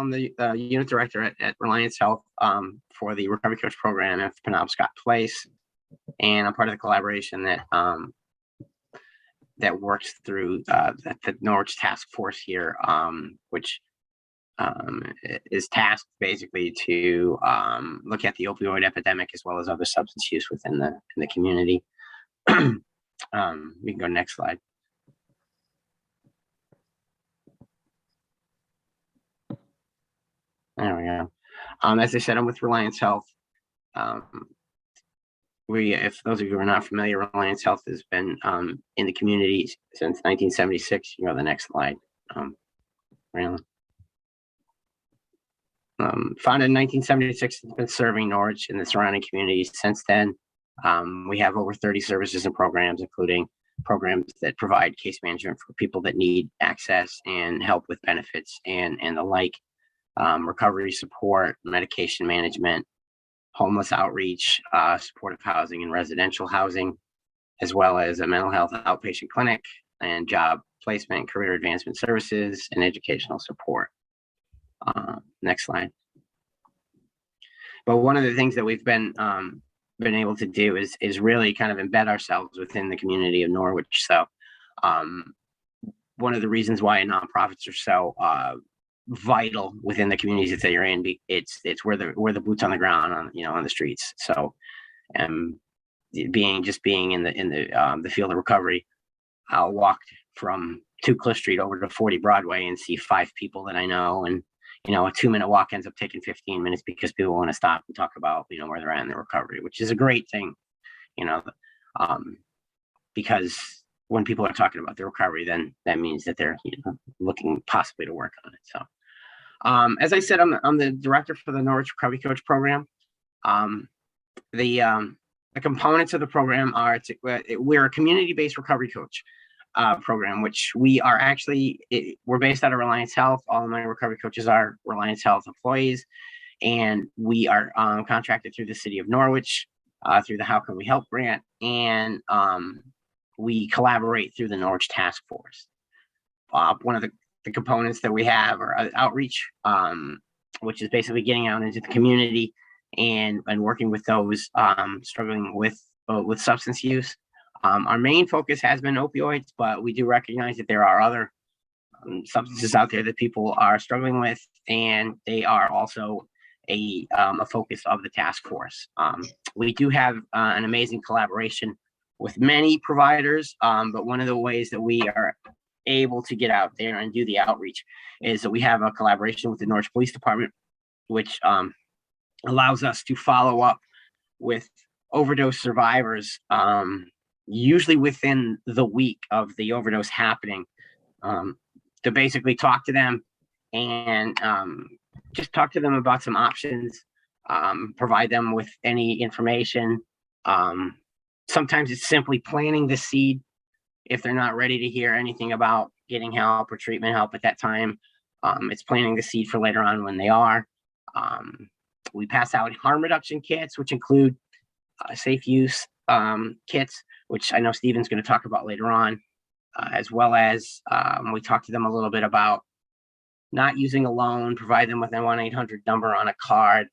I'm the unit director at Reliance Health for the Recovery Coach program at Penobscot Place, and I'm part of the collaboration that works through the Norwich task force here, which is tasked basically to look at the opioid epidemic as well as other substance use within the community. We can go next slide. There we go. As I said, I'm with Reliance Health. If those of you who are not familiar, Reliance Health has been in the community since 1976. You can go to the next slide. Founded in 1976, it's been serving Norwich and the surrounding communities since then. We have over 30 services and programs, including programs that provide case management for people that need access and help with benefits and the like, recovery support, medication management, homeless outreach, supportive housing and residential housing, as well as a mental health outpatient clinic and job placement, career advancement services, and educational support. Next slide. But one of the things that we've been able to do is really kind of embed ourselves within the community of Norwich. So one of the reasons why nonprofits are so vital within the communities that you're in, it's where the boots on the ground on the streets. So being in the field of recovery, I'll walk from 2 Cliff Street over to 40 Broadway and see 5 people that I know, and a 2-minute walk ends up taking 15 minutes because people want to stop and talk about where they're at in their recovery, which is a great thing, because when people are talking about their recovery, then that means that they're looking possibly to work on it. So as I said, I'm the director for the Norwich Recovery Coach program. The components of the program are we're a community-based recovery coach program, which we are we're based out of Reliance Health. All of my recovery coaches are Reliance Health employees, and we are contracted through the city of Norwich through the How Can We Help grant, and we collaborate through the Norwich task force. One of the components that we have are outreach, which is basically getting out into the community and working with those struggling with substance use. Our main focus has been opioids, but we do recognize that there are other substances out there that people are struggling with, and they are also a focus of the task force. We do have an amazing collaboration with many providers, but one of the ways that we are able to get out there and do the outreach is that we have a collaboration with the Norwich Police Department, which allows us to follow up with overdose survivors, usually within the week of the overdose happening, to basically talk to them and just talk to them about some options, provide them with any information. Sometimes it's simply planting the seed if they're not ready to hear anything about getting help or treatment help at that time. It's planting the seed for later on when they are. We pass out harm reduction kits, which include safe use kits, which I know Stephen's going to talk about later on, as well as we talk to them a little bit about not using a loan, provide them with a 1-800 number on a card,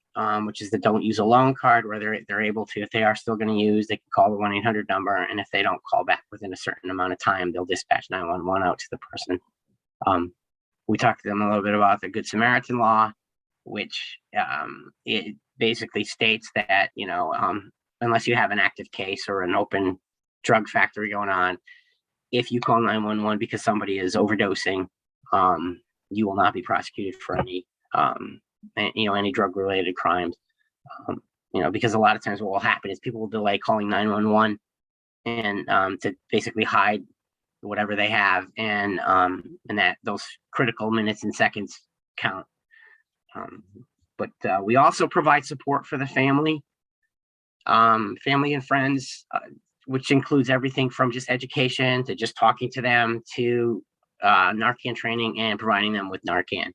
which is the don't use a loan card, where they're able to, if they are still going to use, they can call the 1-800 number, and if they don't call back within a certain amount of time, they'll dispatch 911 out to the person. We talked to them a little bit about the Good Samaritan law, which it basically states that, unless you have an active case or an open drug factory going on, if you call 911 because somebody is overdosing, you will not be prosecuted for any drug related crimes. Because a lot of times what will happen is people will delay calling 911 and to basically hide whatever they have, and that those critical minutes and seconds count. But we also provide support for the family and friends, which includes everything from just education to just talking to them to Narcan training and providing them with Narcan.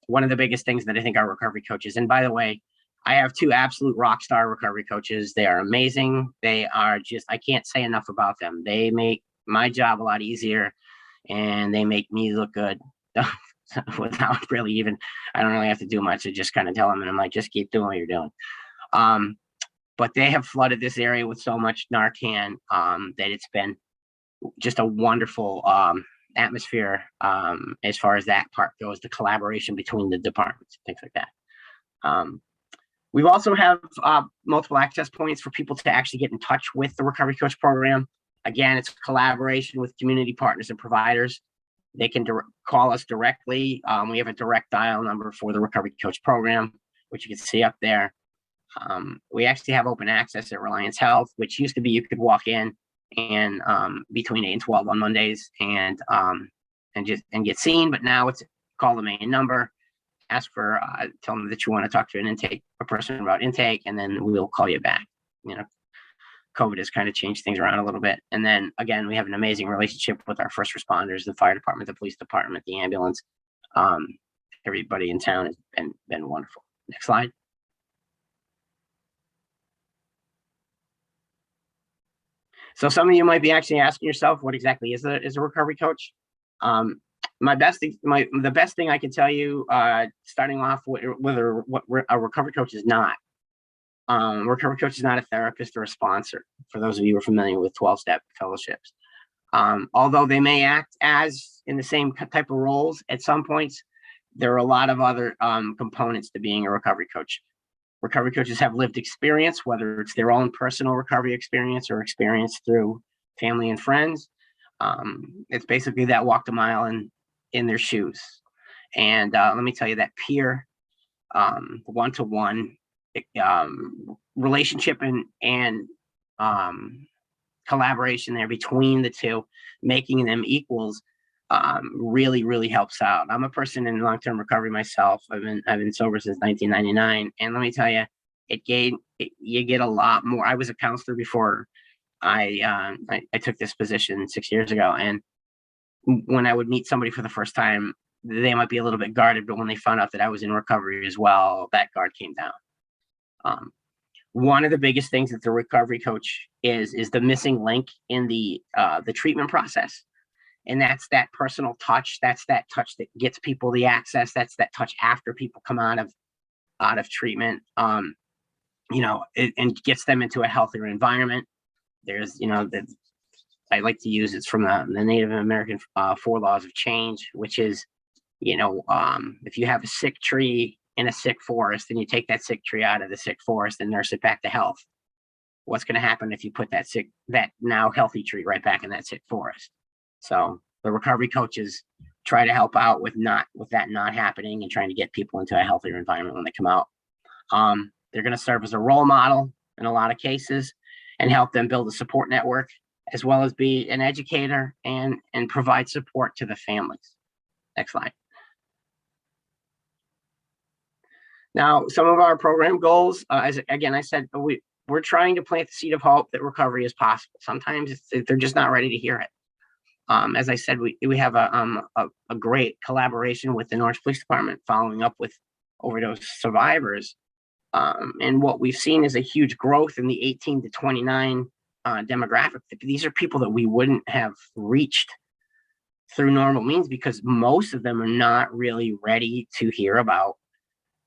One of the biggest things that I think our recovery coaches, and by the way, I have 2 absolute rock star recovery coaches. They are amazing. They are I can't say enough about them. They make my job a lot easier, and they make me look good. without really even, I don't really have to do much. I just kind of tell them, and I'm like, just keep doing what you're doing. But they have flooded this area with so much Narcan that it's been just a wonderful atmosphere as far as that part goes, the collaboration between the departments, things like that. We also have multiple access points for people to actually get in touch with the Recovery Coach program. Again, it's collaboration with community partners and providers. They can call us directly. We have a direct dial number for the Recovery Coach program, which you can see up there. We actually have open access at Reliance Health, which used to be you could walk in and between 8 and 12 on Mondays and get seen, but now it's call the main number, ask for tell them that you want to talk to a person about intake, and then we'll call you back. COVID has kind of changed things around a little bit. And then again, we have an amazing relationship with our first responders, the fire department, the police department, the ambulance. Everybody in town has been wonderful. Next slide. So some of you might be actually asking yourself, what exactly is a recovery coach? The best thing I can tell you, starting off with what a recovery coach is not. Recovery coach is not a therapist or a sponsor, for those of you who are familiar with 12-step fellowships. Although they may act as in the same type of roles at some points, there are a lot of other components to being a recovery coach. Recovery coaches have lived experience, whether it's their own personal recovery experience or experience through family and friends. It's basically that walked a mile in their shoes. And let me tell you, that peer one-to-one relationship and collaboration there between the two, making them equals, really, really helps out. I'm a person in long-term recovery myself. I've been sober since 1999, and let me tell you, you get a lot more. I was a counselor before I took this position 6 years ago, and when I would meet somebody for the first time, they might be a little bit guarded, but when they found out that I was in recovery as well, that guard came down. One of the biggest things that the recovery coach is the missing link in the treatment process. And that's that personal touch. That's that touch that gets people the access. That's that touch after people come out of treatment, and gets them into a healthier environment. There's, I like to use, it's from the Native American 4 laws of change, which is, if you have a sick tree in a sick forest and you take that sick tree out of the sick forest and nurse it back to health, what's going to happen if you put that now healthy tree right back in that sick forest? So the recovery coaches try to help out with that not happening and trying to get people into a healthier environment when they come out. They're going to serve as a role model in a lot of cases and help them build a support network, as well as be an educator and provide support to the families. Next slide. Now, some of our program goals, as again I said, we're trying to plant the seed of hope that recovery is possible. Sometimes they're just not ready to hear it. As I said, we have a great collaboration with the Norwich Police Department, following up with overdose survivors. And what we've seen is a huge growth in the 18 to 29 demographic. These are people that we wouldn't have reached through normal means, because most of them are not really ready to hear about,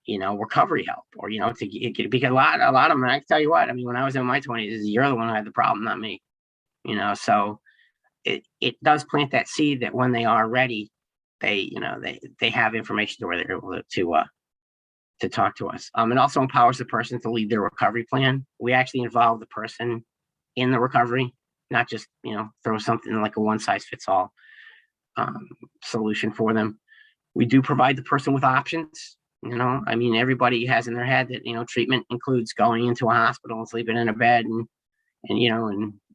recovery help, or, because a lot of them, and I can tell you what, when I was in my 20s, you're the one who had the problem, not me, so it does plant that seed that when they are ready, they have information to where they're able to talk to us. It also empowers the person to lead their recovery plan. We actually involve the person in the recovery, not just, throw something like a one-size-fits-all solution for them. We do provide the person with options. Everybody has in their head that, treatment includes going into a hospital and sleeping in a bed and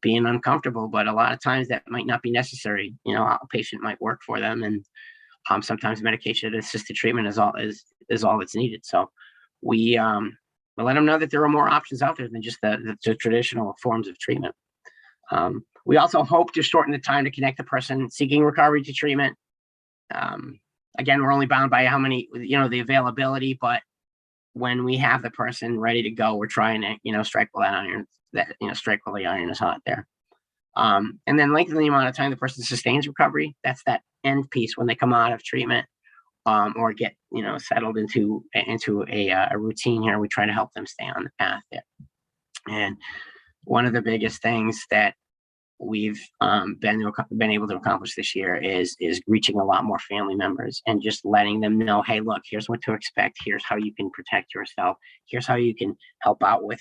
being uncomfortable, but a lot of times that might not be necessary. A patient might work for them, and sometimes medication assisted treatment is all that's needed. So we let them know that there are more options out there than just the traditional forms of treatment. We also hope to shorten the time to connect the person seeking recovery to treatment. Again, we're only bound by how many, the availability, but when we have the person ready to go, we're trying to, strike while the iron is hot there. And then lengthening the amount of time the person sustains recovery. That's that end piece when they come out of treatment. or get, settled into a routine here. We try to help them stay on the path there. And one of the biggest things that we've been able to accomplish this year is reaching a lot more family members and just letting them know, hey, look, here's what to expect. Here's how you can protect yourself. Here's how you can help out with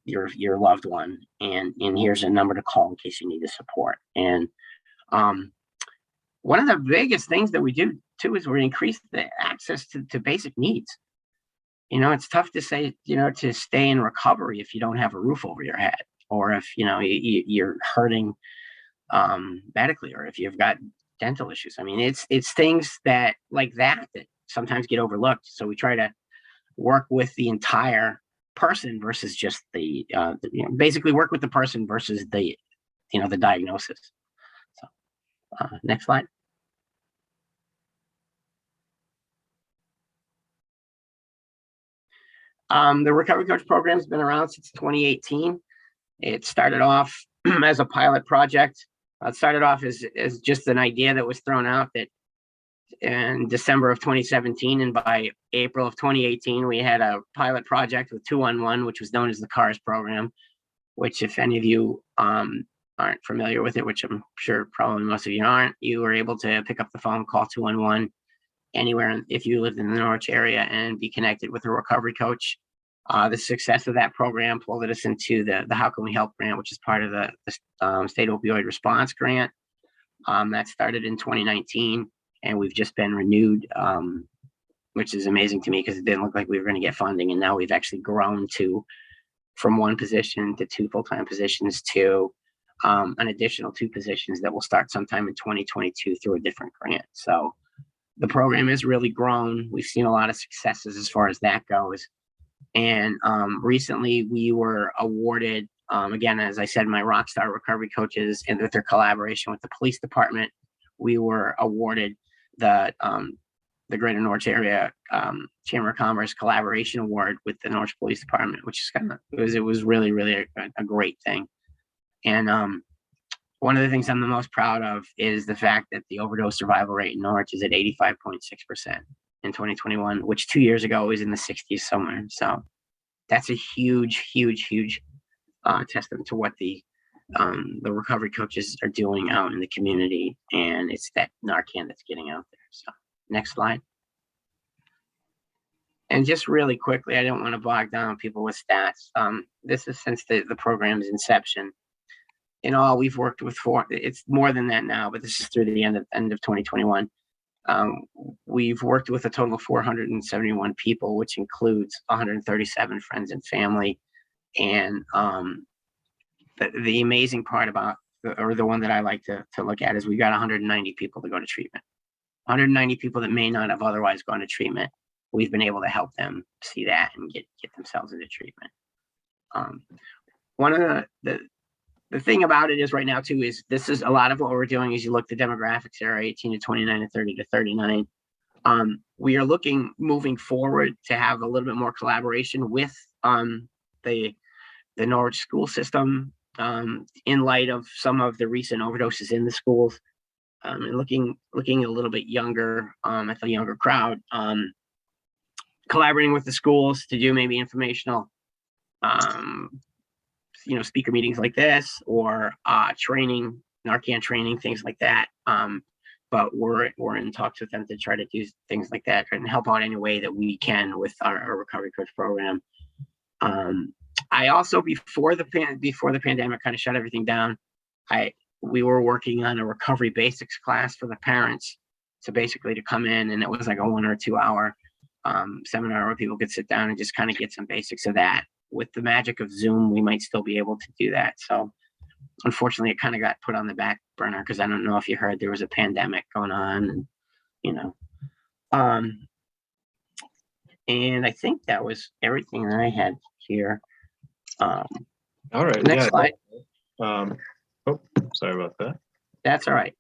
your loved one, and here's a number to call in case you need the support. And one of the biggest things that we do too is we increase the access to basic needs. It's tough to say, to stay in recovery if you don't have a roof over your head, or if you're hurting medically, or if you've got dental issues. I mean, it's things that sometimes get overlooked. So we try to work with the entire person versus just basically work with the person versus the diagnosis. So next slide. The Recovery Coach program has been around since 2018. It started off as a pilot project. It started off as just an idea that was thrown out that in December of 2017, and by April of 2018, we had a pilot project with 211, which was known as the CARS program, which, if any of you aren't familiar with it, which I'm sure probably most of you aren't, you were able to pick up the phone, call 211 anywhere if you lived in the Norwich area and be connected with a recovery coach. The success of that program pulled us into the How Can We Help grant, which is part of the state opioid response grant. That started in 2019, and we've just been renewed, which is amazing to me because it didn't look like we were going to get funding, and now we've actually grown from one position to 2 full-time positions to an additional 2 positions that will start sometime in 2022 through a different grant. So the program has really grown. We've seen a lot of successes as far as that goes. And recently we were awarded, again, as I said, my Rockstar Recovery Coaches, and with their collaboration with the police department, we were awarded the Greater Norwich Area Chamber of Commerce Collaboration Award with the Norwich Police Department, which is it was really, really a great thing. And one of the things I'm the most proud of is the fact that the overdose survival rate in Norwich is at 85.6% in 2021, which 2 years ago was in the 60s somewhere. So that's a huge, huge, huge testament to what the recovery coaches are doing out in the community, and it's that Narcan that's getting out there. So next slide. And just really quickly, I don't want to bog down people with stats. This is since the program's inception. In all, we've worked with it's more than that now, but this is through the end of 2021. We've worked with a total of 471 people, which includes 137 friends and family. And the amazing part about, or the one that I like to look at, is we got 190 people to go to treatment. 190 people that may not have otherwise gone to treatment. We've been able to help them see that and get themselves into treatment. One of the thing about it is right now too, is this is a lot of what we're doing is you look, the demographics are 18 to 29 and 30 to 39. We are looking moving forward to have a little bit more collaboration with the Norwich school system in light of some of the recent overdoses in the schools, and looking a little bit younger at the younger crowd, collaborating with the schools to do maybe informational speaker meetings like this, or training, Narcan training, things like that. But we're in talks with them to try to do things like that and help out any way that we can with our recovery coach program. I also, before the pandemic kind of shut everything down, we were working on a recovery basics class for the parents to come in, and it was like a 1 or 2 hour seminar where people could sit down and just kind of get some basics of that. With the magic of Zoom, we might still be able to do that. So unfortunately, it kind of got put on the back burner because I don't know if you heard there was a pandemic going on, and I think that was everything that I had here. All right. Next slide. Sorry about that. That's all right.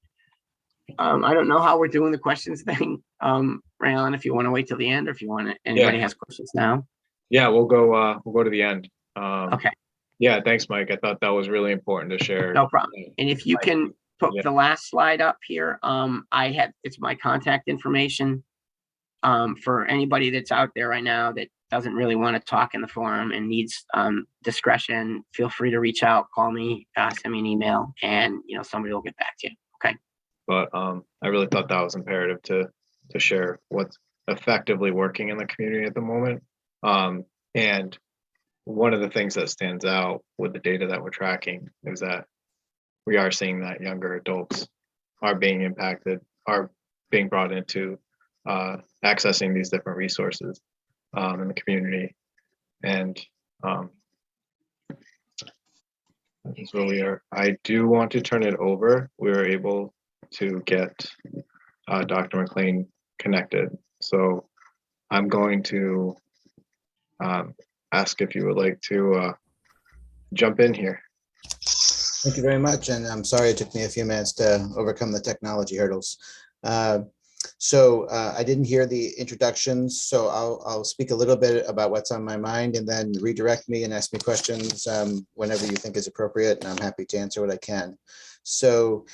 I don't know how we're doing the questions thing, Raylan, if you want to wait till the end, or if you want to, anybody has questions now. Yeah, we'll go to the end. Okay. Yeah, thanks, Mike. I thought that was really important to share. No problem. And if you can put Yeah. the last slide up here. It's my contact information. For anybody that's out there right now that doesn't really want to talk in the forum and needs discretion, feel free to reach out, call me, send me an email, and somebody will get back to you. Okay. But I really thought that was imperative to share what's effectively working in the community at the moment. And one of the things that stands out with the data that we're tracking is that we are seeing that younger adults are being impacted, are being brought into accessing these different resources in the community. And that's where we are. I do want to turn it over. We were able to get Dr. McLean connected. So I'm going to ask if you would like to jump in here. Thank you very much. And I'm sorry it took me a few minutes to overcome the technology hurdles. I didn't hear the introductions, so I'll speak a little bit about what's on my mind and then redirect me and ask me questions whenever you think is appropriate, and I'm happy to answer what I can. So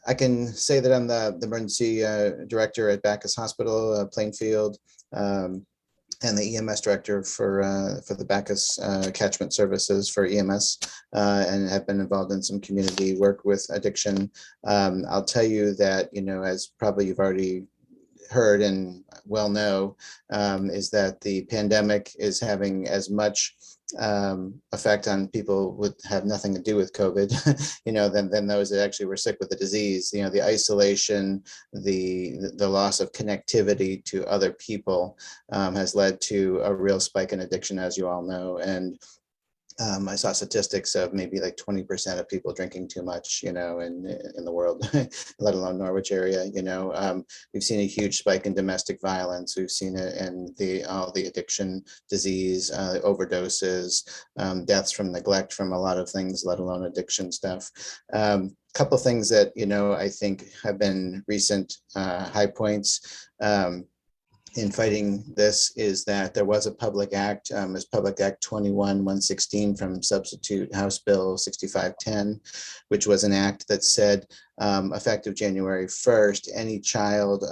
I can say that I'm the emergency director at Bacchus Hospital, Plainfield, and the EMS director for the Bacchus catchment services for EMS, and have been involved in some community work with addiction. I'll tell you that, as probably you've already heard and well know, is that the pandemic is having as much effect on people would have nothing to do with COVID, than those that actually were sick with the disease. The isolation, the loss of connectivity to other people has led to a real spike in addiction, as you all know. And I saw statistics of maybe like 20% of people drinking too much, in the world, let alone Norwich area. We've seen a huge spike in domestic violence. We've seen it in all the addiction disease, overdoses, deaths from neglect, from a lot of things, let alone addiction stuff. Couple things that, I think have been recent high points in fighting this is that there was a public act, as Public Act 21-116 from Substitute House Bill 6510, which was an act that said effective January 1st, any child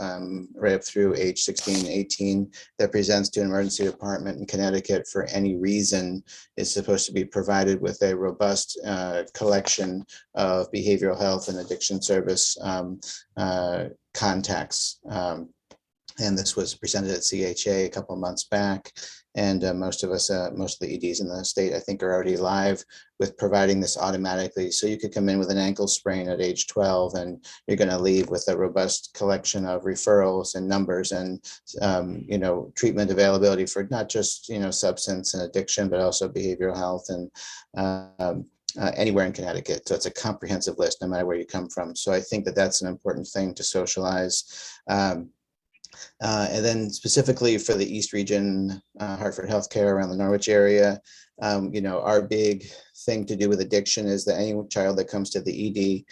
right up through age 16, 18 that presents to an emergency department in Connecticut for any reason is supposed to be provided with a robust collection of behavioral health and addiction service contacts. And this was presented at CHA a couple of months back. And most of the EDs in the state, I think, are already live with providing this automatically. So you could come in with an ankle sprain at age 12, and you're going to leave with a robust collection of referrals and numbers and, treatment availability for not just, substance and addiction, but also behavioral health and anywhere in Connecticut. So it's a comprehensive list, no matter where you come from. So I think that that's an important thing to socialize. And then specifically for the East Region, Hartford Healthcare around the Norwich area, our big thing to do with addiction is that any child that comes to the ED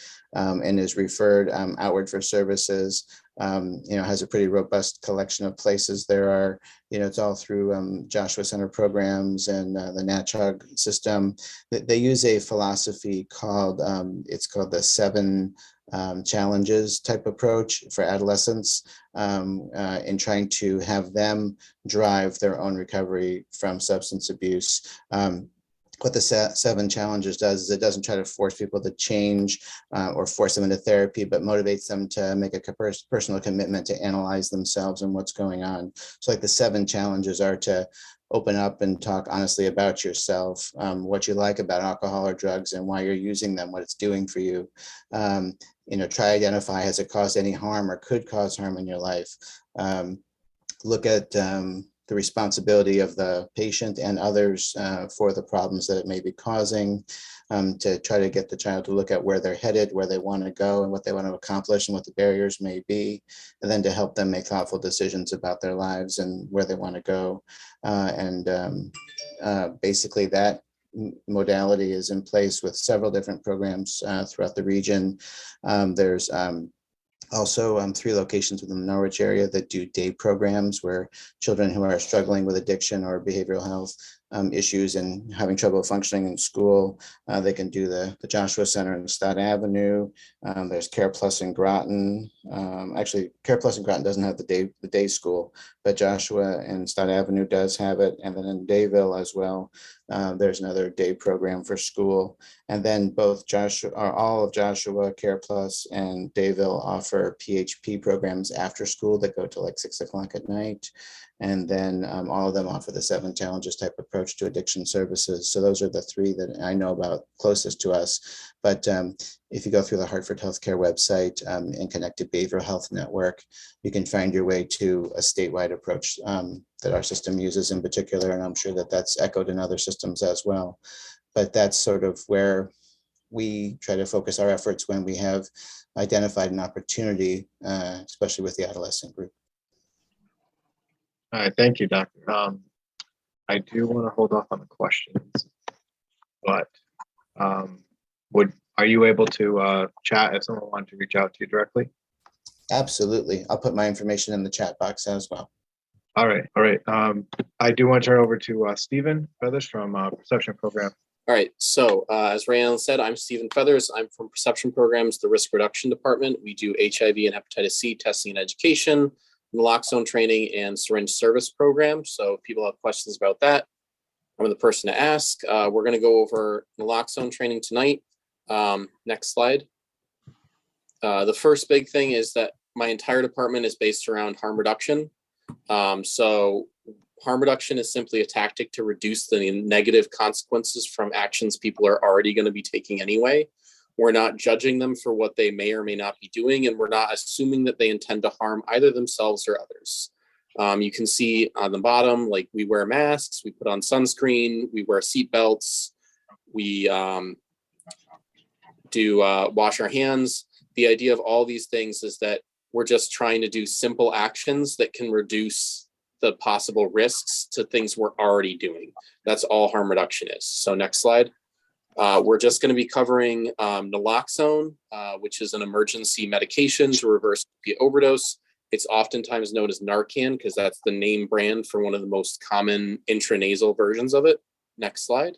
and is referred outward for services, has a pretty robust collection of places. There are, it's all through Joshua Center programs and the NACHOG system. They use a philosophy called, it's called the 7 challenges type approach for adolescents, in trying to have them drive their own recovery from substance abuse. What the 7 challenges does is it doesn't try to force people to change or force them into therapy, but motivates them to make a personal commitment to analyze themselves and what's going on. So like the 7 challenges are to open up and talk honestly about yourself, what you like about alcohol or drugs and why you're using them, what it's doing for you. Try identify, has it caused any harm or could cause harm in your life? Look at the responsibility of the patient and others for the problems that it may be causing, to try to get the child to look at where they're headed, where they want to go and what they want to accomplish and what the barriers may be, and then to help them make thoughtful decisions about their lives and where they want to go. Basically that modality is in place with several different programs throughout the region. There's also 3 locations within the Norwich area that do day programs where children who are struggling with addiction or behavioral health issues and having trouble functioning in school, they can do the Joshua Center in Stott Avenue. There's Care Plus in Groton. Actually, Care Plus in Groton doesn't have the day school, but Joshua and Stott Avenue does have it. And then in Dayville as well, there's another day program for school. And then both all of Joshua, Care Plus, and Dayville offer PHP programs after school that go to like 6 o'clock at night. And then all of them offer the 7 challenges type approach to addiction services. So those are the 3 that I know about closest to us. But if you go through the Hartford Healthcare website and Connected Behavioral Health Network, you can find your way to a statewide approach that our system uses in particular. And I'm sure that that's echoed in other systems as well. But that's sort of where we try to focus our efforts when we have identified an opportunity, especially with the adolescent group. All right, thank you, Doctor. I do want to hold off on the questions, but are you able to chat if someone wanted to reach out to you directly? Absolutely. I'll put my information in the chat box as well. All right. I do want to turn over to Stephen Feathers from Perception Program. All right, so as Ryan said, I'm Stephen Feathers. I'm from Perception Programs, the Risk Reduction Department. We do HIV and hepatitis C testing and education, naloxone training, and syringe service program. So if people have questions about that, I'm the person to ask. We're going to go over naloxone training tonight. Next slide. The first big thing is that my entire department is based around harm reduction. So harm reduction is simply a tactic to reduce the negative consequences from actions people are already going to be taking anyway. We're not judging them for what they may or may not be doing, and we're not assuming that they intend to harm either themselves or others. You can see on the bottom, like we wear masks, we put on sunscreen, we wear seat belts, we do wash our hands. The idea of all these things is that we're just trying to do simple actions that can reduce the possible risks to things we're already doing. That's all harm reduction is. So next slide. We're just going to be covering naloxone, which is an emergency medication to reverse opiate overdose. It's oftentimes known as Narcan because that's the name brand for one of the most common intranasal versions of it. Next slide.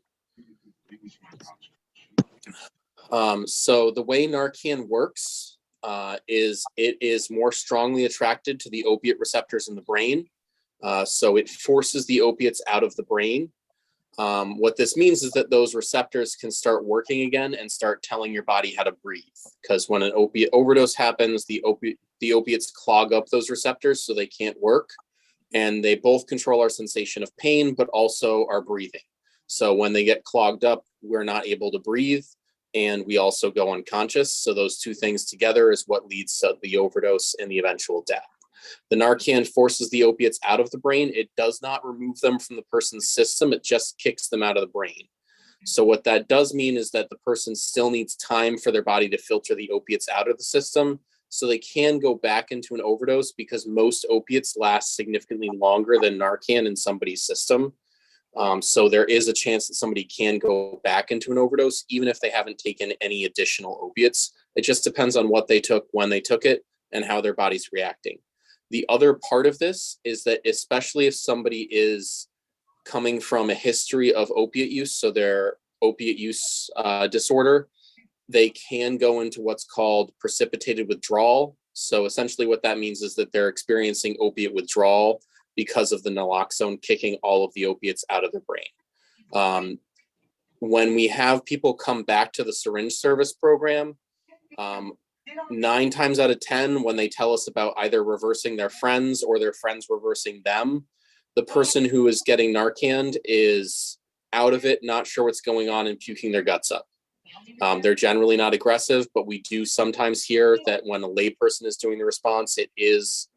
So the way Narcan works is it is more strongly attracted to the opiate receptors in the brain. So it forces the opiates out of the brain. What this means is that those receptors can start working again and start telling your body how to breathe. Because when an opiate overdose happens, the opiates clog up those receptors so they can't work. And they both control our sensation of pain, but also our breathing. So when they get clogged up, we're not able to breathe, and we also go unconscious. So those two things together is what leads to the overdose and the eventual death. The Narcan forces the opiates out of the brain. It does not remove them from the person's system. It just kicks them out of the brain. So what that does mean is that the person still needs time for their body to filter the opiates out of the system so they can go back into an overdose, because most opiates last significantly longer than Narcan in somebody's system. So there is a chance that somebody can go back into an overdose, even if they haven't taken any additional opiates. It just depends on what they took, when they took it, and how their body's reacting. The other part of this is that especially if somebody is coming from a history of opiate use, so their opiate use disorder, they can go into what's called precipitated withdrawal. So essentially what that means is that they're experiencing opiate withdrawal because of the naloxone kicking all of the opiates out of their brain. When we have people come back to the syringe service program, 9 times out of 10, when they tell us about either reversing their friends or their friends reversing them, the person who is getting Narcan is out of it, not sure what's going on, and puking their guts up. They're generally not aggressive, but we do sometimes hear that when a layperson is doing the response, it is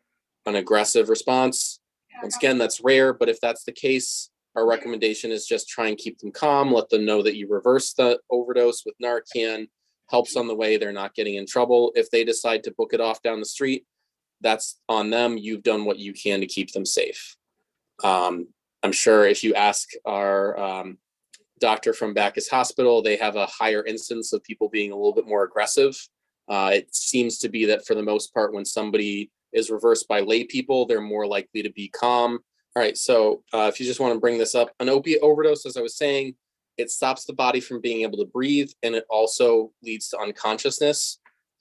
an aggressive response. Once again, that's rare, but if that's the case, our recommendation is just try and keep them calm, let them know that you reverse the overdose with Narcan, helps on the way, they're not getting in trouble. If they decide to book it off down the street, that's on them. You've done what you can to keep them safe. I'm sure if you ask our doctor from Bacchus Hospital, they have a higher instance of people being a little bit more aggressive. It seems to be that for the most part, when somebody is reversed by lay people, they're more likely to be calm, All right, so if you just want to bring this up, an opiate overdose, as I was saying, it stops the body from being able to breathe, and it also leads to unconsciousness.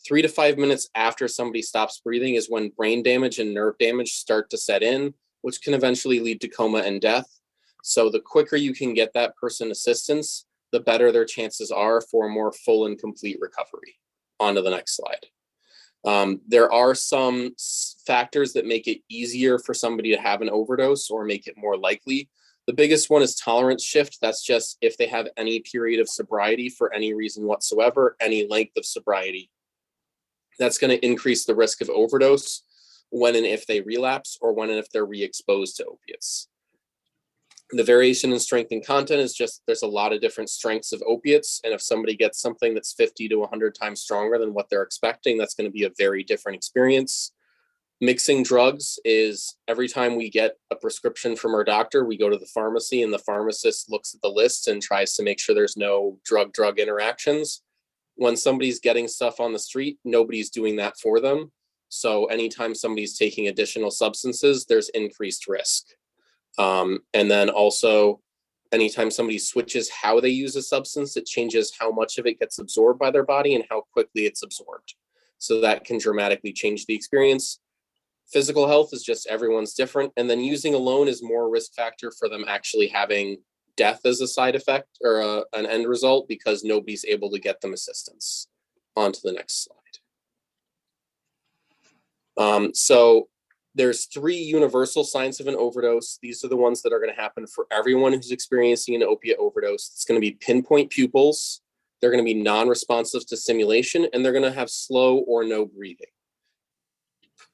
3 to 5 minutes after somebody stops breathing is when brain damage and nerve damage start to set in, which can eventually lead to coma and death. So the quicker you can get that person assistance, the better their chances are for a more full and complete recovery. On to the next slide. There are some factors that make it easier for somebody to have an overdose or make it more likely. The biggest one is tolerance shift. That's just if they have any period of sobriety for any reason whatsoever, any length of sobriety. That's going to increase the risk of overdose when and if they relapse or when and if they're re-exposed to opiates. The variation in strength and content is just there's a lot of different strengths of opiates. And if somebody gets something that's 50 to 100 times stronger than what they're expecting, that's going to be a very different experience. Mixing drugs is every time we get a prescription from our doctor, we go to the pharmacy and the pharmacist looks at the list and tries to make sure there's no drug-drug interactions. When somebody's getting stuff on the street, nobody's doing that for them. So anytime somebody's taking additional substances, there's increased risk. And then also, anytime somebody switches how they use a substance, it changes how much of it gets absorbed by their body and how quickly it's absorbed. So that can dramatically change the experience. Physical health is just everyone's different. And then using alone is more risk factor for them actually having death as a side effect or an end result because nobody's able to get them assistance. On to the next slide. So there's 3 universal signs of an overdose. These are the ones that are going to happen for everyone who's experiencing an opiate overdose. It's going to be pinpoint pupils. They're going to be non-responsive to stimulation, and they're going to have slow or no breathing.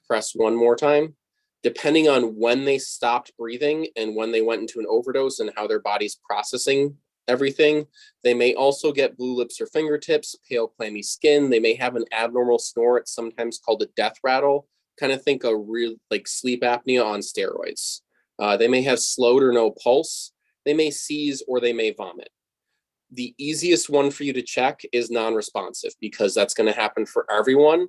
Press one more time. Depending on when they stopped breathing and when they went into an overdose and how their body's processing everything, they may also get blue lips or fingertips, pale, clammy skin. They may have an abnormal snore. It's sometimes called a death rattle. Kind of think a real like sleep apnea on steroids. They may have slowed or no pulse. They may seize or they may vomit. The easiest one for you to check is non-responsive because that's going to happen for everyone.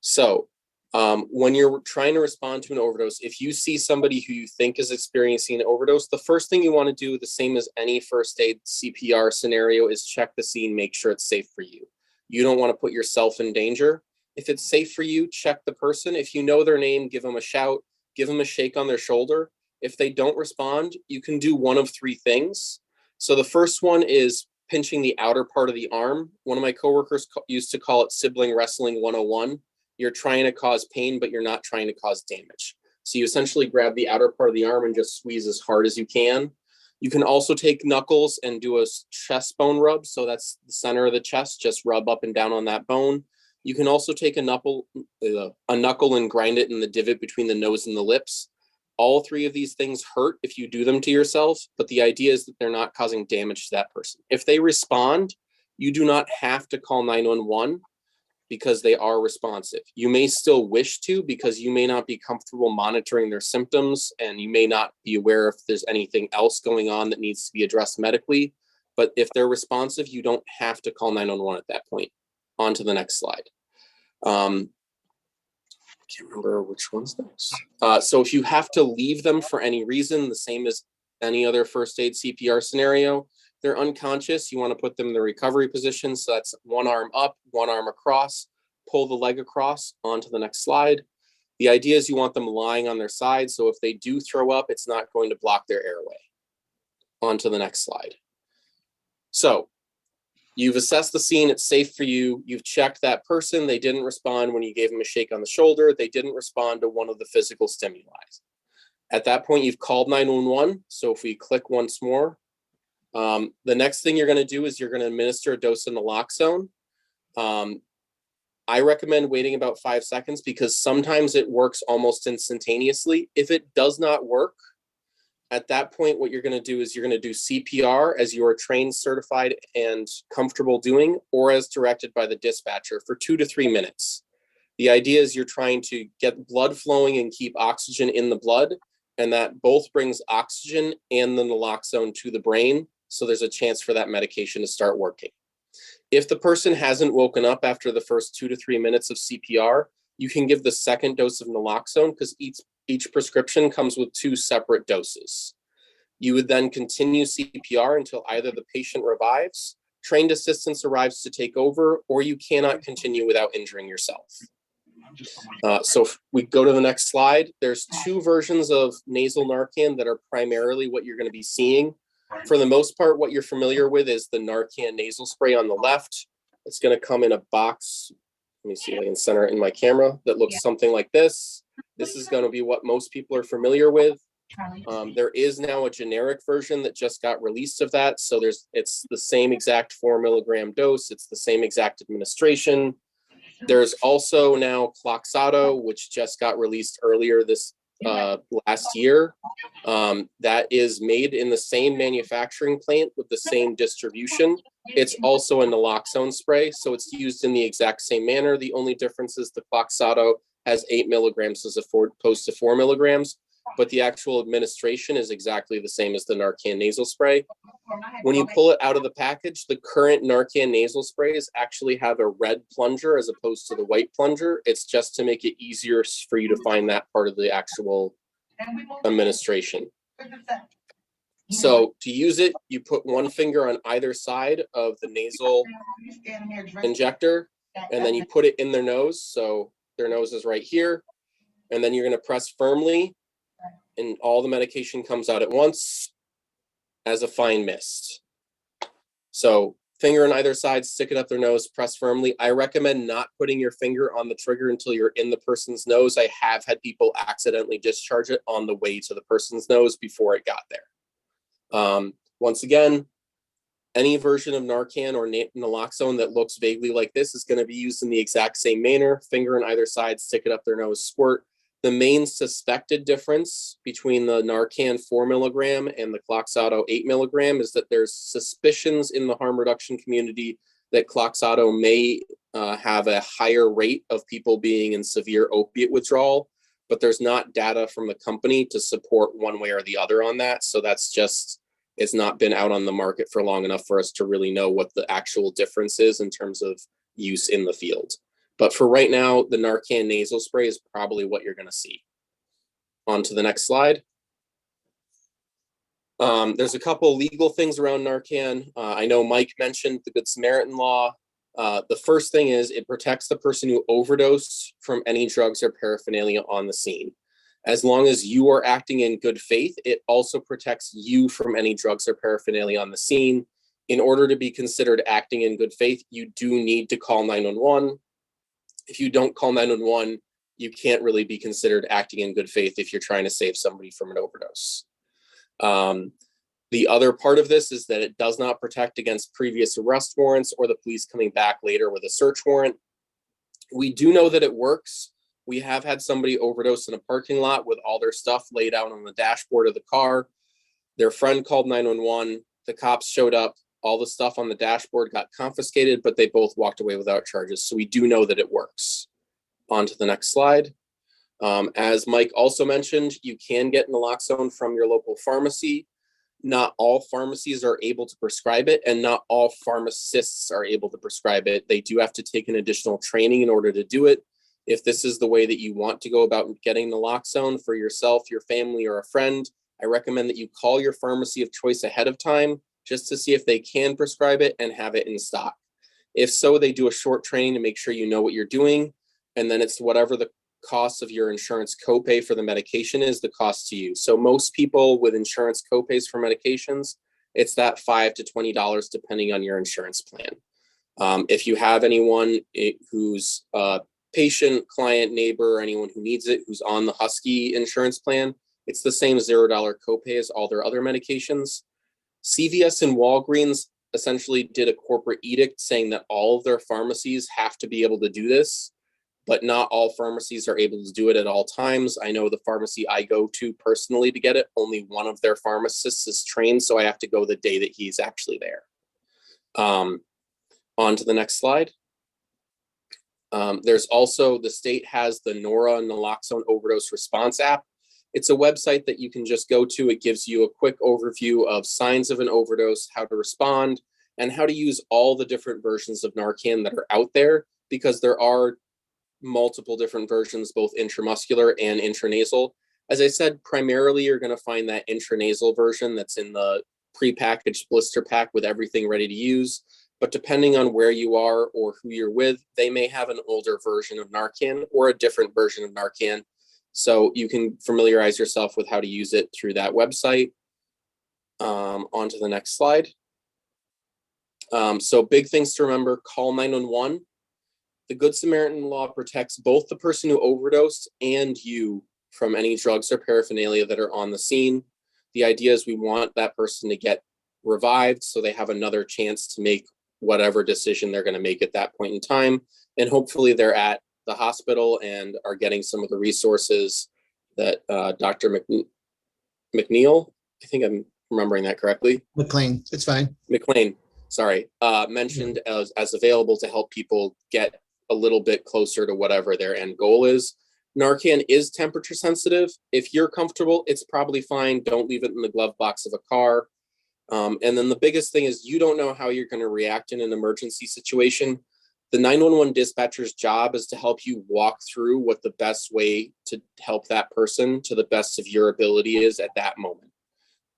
So when you're trying to respond to an overdose, if you see somebody who you think is experiencing an overdose, the first thing you want to do, the same as any first aid CPR scenario, is check the scene, make sure it's safe for you. You don't want to put yourself in danger. If it's safe for you, check the person. If you know their name, give them a shout, give them a shake on their shoulder. If they don't respond, you can do one of 3 things. So the first one is pinching the outer part of the arm. One of my coworkers used to call it sibling wrestling 101. You're trying to cause pain, but you're not trying to cause damage. So you essentially grab the outer part of the arm and just squeeze as hard as you can. You can also take knuckles and do a chest bone rub. So that's the center of the chest, just rub up and down on that bone. You can also take a knuckle and grind it in the divot between the nose and the lips. All 3 of these things hurt if you do them to yourself, but the idea is that they're not causing damage to that person. If they respond, you do not have to call 911 because they are responsive. You may still wish to because you may not be comfortable monitoring their symptoms and you may not be aware if there's anything else going on that needs to be addressed medically. But if they're responsive, you don't have to call 911 at that point. On to the next slide. I can't remember which one's next. So if you have to leave them for any reason, the same as any other first aid CPR scenario, they're unconscious. You want to put them in the recovery position. So that's one arm up, one arm across, pull the leg across. On to the next slide. The idea is you want them lying on their side. So if they do throw up, it's not going to block their airway. On to the next slide. So you've assessed the scene, it's safe for you. You've checked that person. They didn't respond when you gave them a shake on the shoulder. They didn't respond to one of the physical stimuli. At that point, you've called 911. So if we click once more, the next thing you're going to do is you're going to administer a dose of naloxone. I recommend waiting about 5 seconds because sometimes it works almost instantaneously. If it does not work, at that point, what you're going to do is you're going to do CPR as you are trained, certified, and comfortable doing, or as directed by the dispatcher for 2 to 3 minutes. The idea is you're trying to get blood flowing and keep oxygen in the blood, and that both brings oxygen and the naloxone to the brain, so there's a chance for that medication to start working. If the person hasn't woken up after the first 2 to 3 minutes of CPR, you can give the second dose of naloxone because Each prescription comes with 2 separate doses. You would then continue CPR until either the patient revives, trained assistance arrives to take over, or you cannot continue without injuring yourself. So if we go to the next slide, there's 2 versions of nasal Narcan that are primarily what you're going to be seeing. For the most part, what you're familiar with is the Narcan nasal spray on the left. It's going to come in a box. Let me see if I can center it in my camera. That looks something like this. This is going to be what most people are familiar with. There is now a generic version that just got released of that. So it's the same exact 4 milligram dose. It's the same exact administration. There's also now Kloxxado, which just got released earlier this last year. That is made in the same manufacturing plant with the same distribution. It's also a naloxone spray, so it's used in the exact same manner. The only difference is the Kloxxado has 8 milligrams as opposed to 4 milligrams, but the actual administration is exactly the same as the Narcan nasal spray. When you pull it out of the package, the current Narcan nasal sprays actually have a red plunger as opposed to the white plunger. It's just to make it easier for you to find that part of the actual administration. So to use it, you put one finger on either side of the nasal injector, and then you put it in their nose. So their nose is right here. And then you're going to press firmly, and all the medication comes out at once as a fine mist. So finger on either side, stick it up their nose, press firmly. I recommend not putting your finger on the trigger until you're in the person's nose. I have had people accidentally discharge it on the way to the person's nose before it got there. Once again, any version of Narcan or naloxone that looks vaguely like this is going to be used in the exact same manner. Finger on either side, stick it up their nose, squirt. The main suspected difference between the Narcan 4 milligram and the Kloxxado 8 milligram is that there's suspicions in the harm reduction community that Kloxxado may have a higher rate of people being in severe opiate withdrawal, but there's not data from the company to support one way or the other on that. So that's just, it's not been out on the market for long enough for us to really know what the actual difference is in terms of use in the field. But for right now, the Narcan nasal spray is probably what you're going to see. On to the next slide. There's a couple legal things around Narcan. I know Mike mentioned the Good Samaritan law. The first thing is it protects the person who overdosed from any drugs or paraphernalia on the scene. As long as you are acting in good faith, it also protects you from any drugs or paraphernalia on the scene. In order to be considered acting in good faith, you do need to call 911. If you don't call 911, you can't really be considered acting in good faith if you're trying to save somebody from an overdose. The other part of this is that it does not protect against previous arrest warrants or the police coming back later with a search warrant. We do know that it works. We have had somebody overdose in a parking lot with all their stuff laid out on the dashboard of the car. Their friend called 911. The cops showed up. All the stuff on the dashboard got confiscated, but they both walked away without charges. So we do know that it works. On to the next slide. As Mike also mentioned, you can get naloxone from your local pharmacy. Not all pharmacies are able to prescribe it, and not all pharmacists are able to prescribe it. They do have to take an additional training in order to do it. If this is the way that you want to go about getting naloxone for yourself, your family, or a friend, I recommend that you call your pharmacy of choice ahead of time just to see if they can prescribe it and have it in stock. If so, they do a short training to make sure you know what you're doing, and then it's whatever the cost of your insurance copay for the medication is, the cost to you. So most people with insurance copays for medications, it's that $5 to $20 depending on your insurance plan. If you have anyone who's a patient, client, neighbor, anyone who needs it, who's on the Husky insurance plan, it's the same $0 copay as all their other medications. CVS and Walgreens essentially did a corporate edict saying that all of their pharmacies have to be able to do this, but not all pharmacies are able to do it at all times. I know the pharmacy I go to personally to get it, only one of their pharmacists is trained, so I have to go the day that he's actually there. On to the next slide. There's also, the state has the NORA naloxone overdose response app. It's a website that you can just go to. It gives you a quick overview of signs of an overdose, how to respond, and how to use all the different versions of Narcan that are out there, because there are multiple different versions, both intramuscular and intranasal. As I said, primarily you're going to find that intranasal version that's in the prepackaged blister pack with everything ready to use. But depending on where you are or who you're with, they may have an older version of Narcan or a different version of Narcan. So you can familiarize yourself with how to use it through that website. On to the next slide. So big things to remember: call 911. The Good Samaritan law protects both the person who overdosed and you from any drugs or paraphernalia that are on the scene. The idea is we want that person to get revived so they have another chance to make whatever decision they're going to make at that point in time. And hopefully they're at the hospital and are getting some of the resources that Dr. McNeil, I think I'm remembering that correctly. McLean, it's fine. McLean, sorry, mentioned as available to help people get a little bit closer to whatever their end goal is. Narcan is temperature sensitive. If you're comfortable, it's probably fine. Don't leave it in the glove box of a car. And then the biggest thing is you don't know how you're going to react in an emergency situation. The 911 dispatcher's job is to help you walk through what the best way to help that person to the best of your ability is at that moment.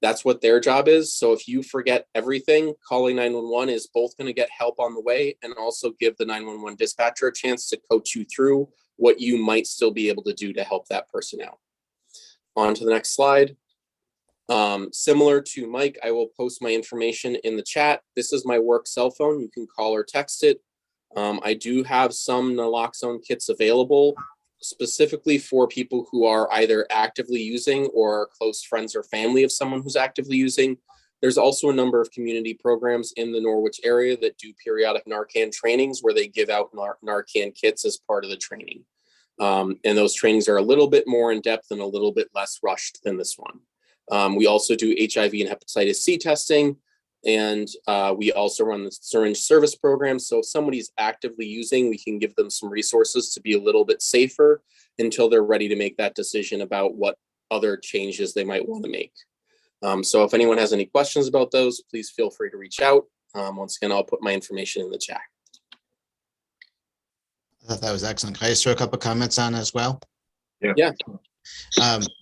That's what their job is. So if you forget everything, calling 911 is both going to get help on the way and also give the 911 dispatcher a chance to coach you through what you might still be able to do to help that person out. On to the next slide. Similar to Mike, I will post my information in the chat. This is my work cell phone. You can call or text it. I do have some naloxone kits available specifically for people who are either actively using or close friends or family of someone who's actively using. There's also a number of community programs in the Norwich area that do periodic Narcan trainings where they give out Narcan kits as part of the training. And those trainings are a little bit more in depth and a little bit less rushed than this one. We also do HIV and hepatitis C testing, and we also run the syringe service program. So if somebody's actively using, we can give them some resources to be a little bit safer until they're ready to make that decision about what other changes they might want to make. So if anyone has any questions about those, please feel free to reach out. Once again, I'll put my information in the chat. I thought that was excellent. Can I just throw a couple of comments on as well? Yeah.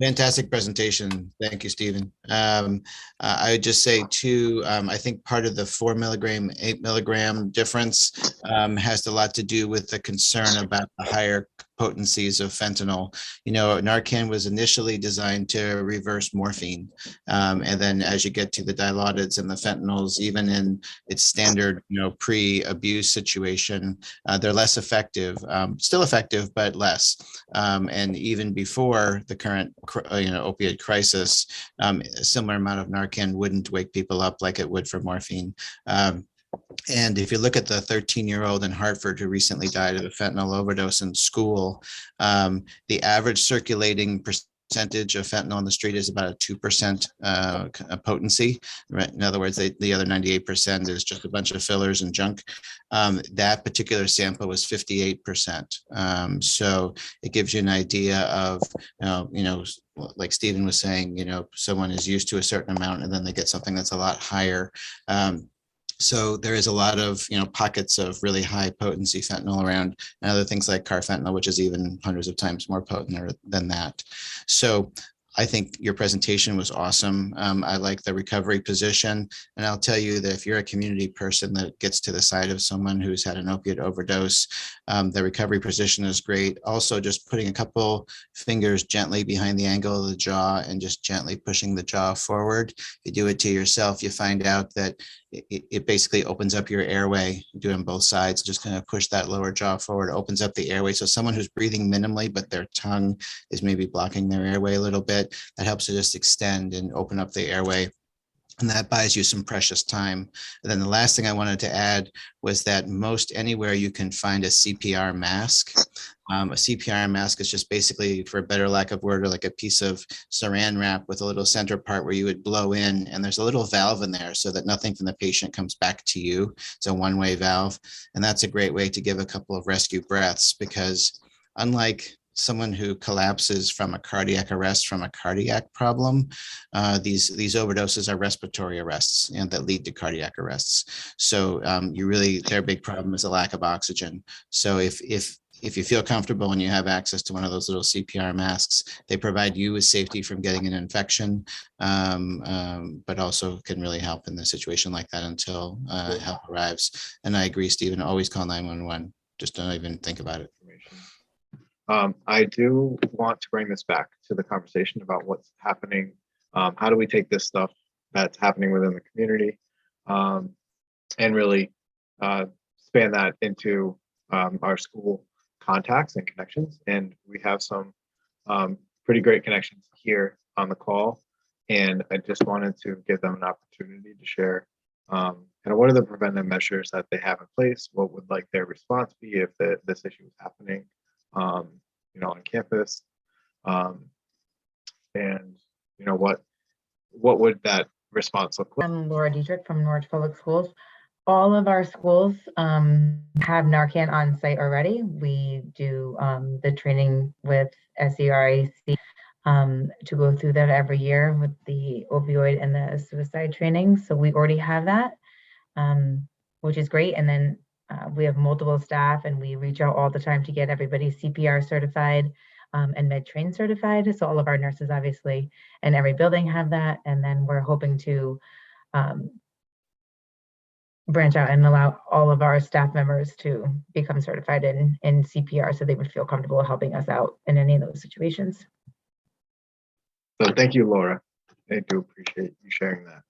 Fantastic presentation. Thank you, Stephen. I would just say too, I think part of the 4 milligram, 8 milligram difference has a lot to do with the concern about the higher potencies of fentanyl. You know, Narcan was initially designed to reverse morphine. And then as you get to the dilaudid and the fentanyls, even in its standard, you know, pre-abuse situation, they're less effective, still effective, but less. And even before the current, opioid crisis, a similar amount of Narcan wouldn't wake people up like it would for morphine. And if you look at the 13-year-old in Hartford who recently died of a fentanyl overdose in school, the average circulating percentage of fentanyl on the street is about a 2% potency. Right? In other words, the other 98% is just a bunch of fillers and junk. That particular sample was 58%. So it gives you an idea of, like Stephen was saying, someone is used to a certain amount and then they get something that's a lot higher. So there is a lot of, pockets of really high potency fentanyl around, and other things like carfentanil, which is even hundreds of times more potent than that. So I think your presentation was awesome. I like the recovery position. And I'll tell you that if you're a community person that gets to the side of someone who's had an opiate overdose, the recovery position is great. Also, just putting a couple fingers gently behind the angle of the jaw and just gently pushing the jaw forward. If you do it to yourself, you find out that it basically opens up your airway. You do it on both sides, just kind of push that lower jaw forward, opens up the airway. So someone who's breathing minimally, but their tongue is maybe blocking their airway a little bit, that helps to just extend and open up the airway. And that buys you some precious time. And then the last thing I wanted to add was that most anywhere you can find a CPR mask. A CPR mask is just basically, for a better lack of word, like a piece of saran wrap with a little center part where you would blow in, and there's a little valve in there so that nothing from the patient comes back to you. It's a one-way valve. And that's a great way to give a couple of rescue breaths, because unlike someone who collapses from a cardiac arrest from a cardiac problem, these overdoses are respiratory arrests and that lead to cardiac arrests. So their big problem is a lack of oxygen. So if if you feel comfortable and you have access to one of those little CPR masks, they provide you with safety from getting an infection, but also can really help in a situation like that until help arrives. And I agree, Stephen, always call 911. Just don't even think about it. I do want to bring this back to the conversation about what's happening. How do we take this stuff that's happening within the community and really span that into our school contacts and connections? And we have some pretty great connections here on the call. And I just wanted to give them an opportunity to share kind of what are the preventive measures that they have in place? What would like their response be if this issue is happening, you know, on campus? And you know, what would that response look like? I'm Laura Dietrich from Norwich Public Schools. All of our schools have Narcan on site already. We do the training with SERIC to go through that every year with the opioid and the suicide training. So we already have that, which is great. And then we have multiple staff and we reach out all the time to get everybody CPR certified and med train certified. So all of our nurses obviously and every building have that. And then we're hoping to branch out and allow all of our staff members to become certified in CPR so they would feel comfortable helping us out in any of those situations. So thank you, Laura. I do appreciate you sharing that.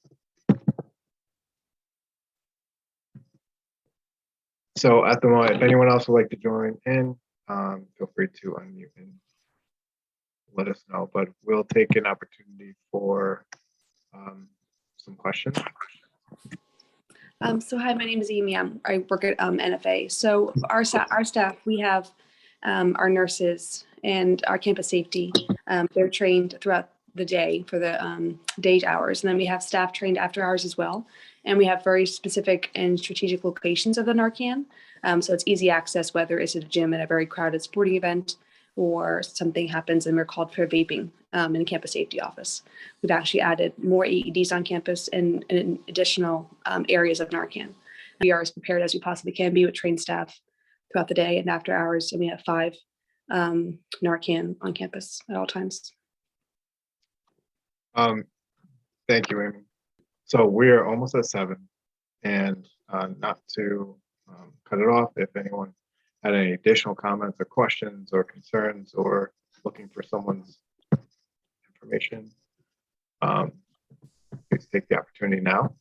So at the moment, if anyone else would like to join in, feel free to unmute and let us know, but we'll take an opportunity for some questions. So hi, my name is Amy. I work at NFA. So our staff, we have our nurses and our campus safety. They're trained throughout the day for the day hours. And then we have staff trained after hours as well. And we have very specific and strategic locations of the Narcan. So it's easy access, whether it's at a gym at a very crowded sporting event or something happens and we're called for vaping in the campus safety office. We've actually added more AEDs on campus and additional areas of Narcan. We are as prepared as we possibly can be with trained staff throughout the day and after hours. And we have 5 Narcan on campus at all times. Thank you, Amy. So we're almost at 7, and not to cut it off, if anyone had any additional comments or questions or concerns or looking for someone's information, please take the opportunity now.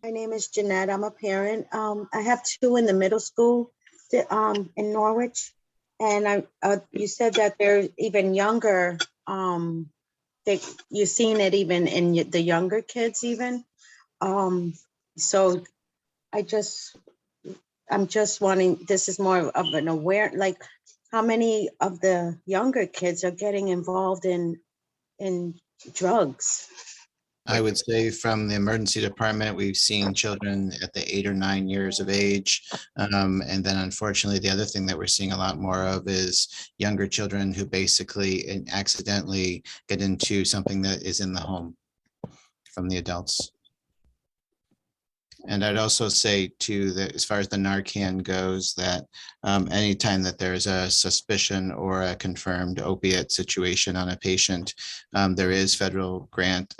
My name is Jeanette. I'm a parent. I have 2 in the middle school in Norwich. And you said that they're even younger. You're seeing it even in the younger kids even. So I'm just wanting, this is more of an aware, like how many of the younger kids are getting involved in drugs? I would say from the emergency department, we've seen children at the 8 or 9 years of age. And then unfortunately, the other thing that we're seeing a lot more of is younger children who basically accidentally get into something that is in the home from the adults. And I'd also say too, that as far as the Narcan goes, that anytime that there's a suspicion or a confirmed opiate situation on a patient, there is federal grant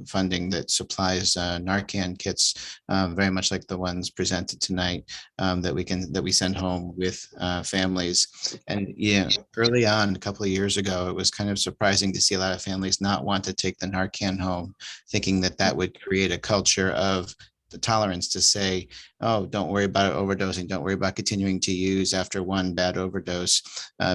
funding that supplies Narcan kits, very much like the ones presented tonight, that we send home with families. And yeah, early on, a couple of years ago, it was kind of surprising to see a lot of families not want to take the Narcan home, thinking that that would create a culture of the tolerance to say, oh, don't worry about overdosing, don't worry about continuing to use after one bad overdose,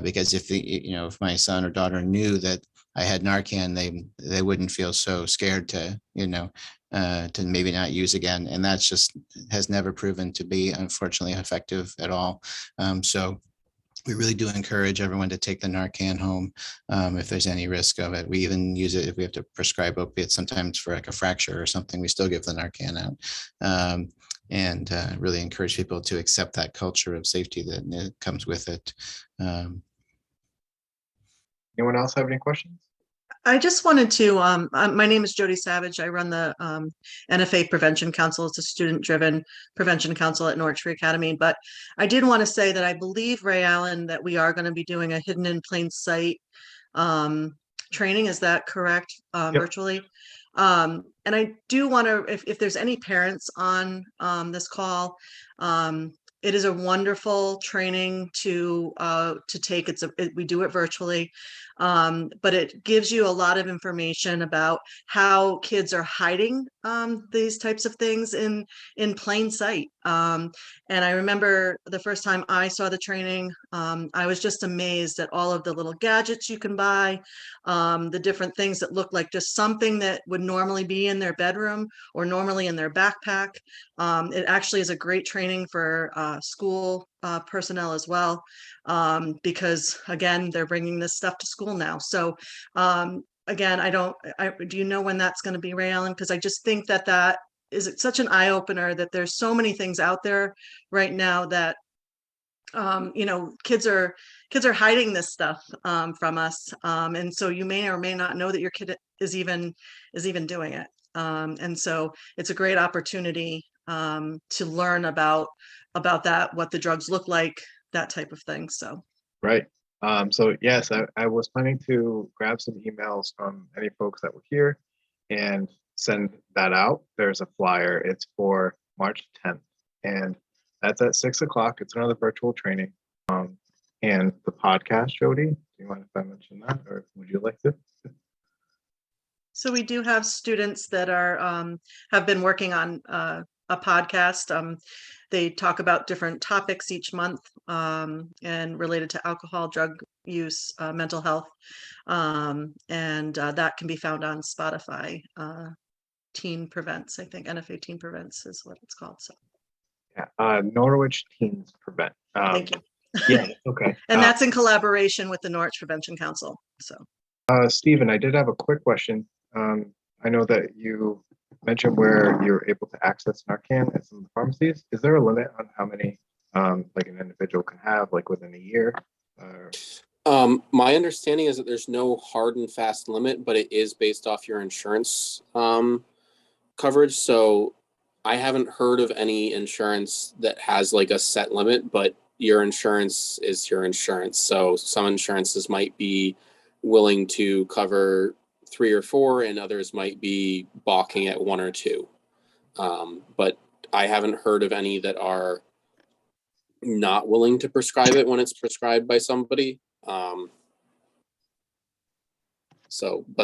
because if my son or daughter knew that I had Narcan, they wouldn't feel so scared to maybe not use again. And that's just has never proven to be, unfortunately, effective at all. So we really do encourage everyone to take the Narcan home if there's any risk of it. We even use it if we have to prescribe opiates sometimes for like a fracture or something. We still give the Narcan out, and really encourage people to accept that culture of safety that comes with it. Anyone else have any questions? I just wanted to, my name is Jody Savage. I run the NFA Prevention Council. It's a student-driven prevention council at Norwich Free Academy. But I did want to say that I believe, Ray Allen, that we are going to be doing a hidden in plain sight training. Is that correct? Yep. Virtually. And I do want to, if there's any parents on this call, it is a wonderful training to take. We do it virtually, but it gives you a lot of information about how kids are hiding these types of things in plain sight. And I remember the first time I saw the training, I was just amazed at all of the little gadgets you can buy, the different things that look like just something that would normally be in their bedroom or normally in their backpack. It actually is a great training for school personnel as well, because again, they're bringing this stuff to school now. So again, do you know when that's going to be, Ray Allen? Because I just think that is such an eye opener that there's so many things out there right now that kids are hiding this stuff from us, and so you may or may not know that your kid is even doing it, and so it's a great opportunity to learn about that, what the drugs look like, that type of thing. So Right. So yes, I was planning to grab some emails from any folks that were here and send that out. There's a flyer. It's for March 10th, and that's at 6 o'clock. It's another virtual training. And the podcast, Jody, do you mind if I mention that, or would you like to? So we do have students that are have been working on a podcast. They talk about different topics each month, and related to alcohol, drug use, mental health, and that can be found on Spotify. Teen Prevents, I think NFA Teen Prevents is what it's called. So Yeah, Norwich Teens Prevent. thank you. Yeah, okay. And that's in collaboration with the Norwich Prevention Council. So Stephen, I did have a quick question. I know that you mentioned where you're able to access Narcan at some of the pharmacies. Is there a limit on how many like an individual can have, like within a year? My understanding is that there's no hard and fast limit, but it is based off your insurance coverage. So I haven't heard of any insurance that has like a set limit, but your insurance is your insurance. So some insurances might be willing to cover 3 or 4, and others might be balking at 1 or 2. But I haven't heard of any that are not willing to prescribe it when it's prescribed by somebody. But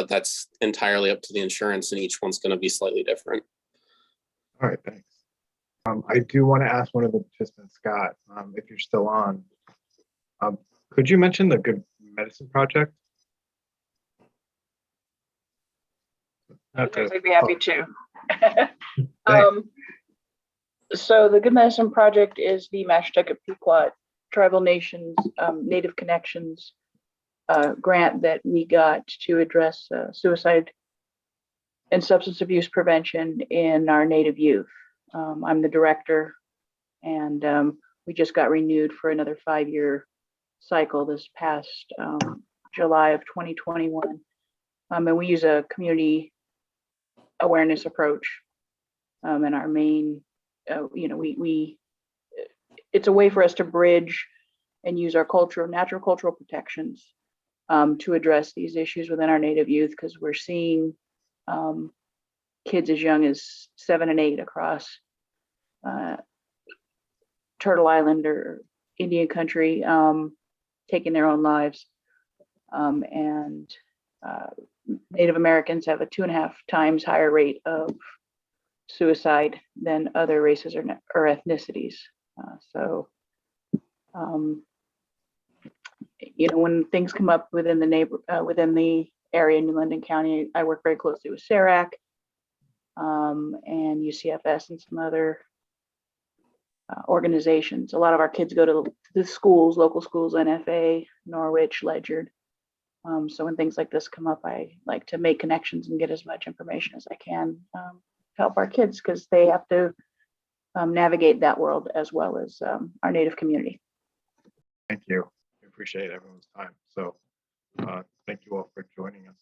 that's entirely up to the insurance, and each one's going to be slightly different. All right, thanks. I do want to ask one of the participants, Scott, if you're still on, could you mention the Good Medicine Project? Okay. I'd be happy to. So the Good Medicine Project is the Mashantucket Pequot Tribal Nations Native Connections grant that we got to address suicide and substance abuse prevention in our Native youth. I'm the director, and we just got renewed for another 5-year cycle this past July of 2021. And we use a community awareness approach. And our main, it's a way for us to bridge and use our natural cultural protections to address these issues within our Native youth, because we're seeing kids as young as 7 and 8 across Turtle Island or Indian country taking their own lives. And Native Americans have a 2.5 times higher rate of suicide than other races or ethnicities. When things come up within the area in New London County, I work very closely with SARAC and UCFS and some other organizations. A lot of our kids go to the schools, local schools, NFA, Norwich, Ledyard. So when things like this come up, I like to make connections and get as much information as I can to help our kids, because they have to navigate that world as well as our Native community. Thank you. I appreciate everyone's time. So thank you all for joining us.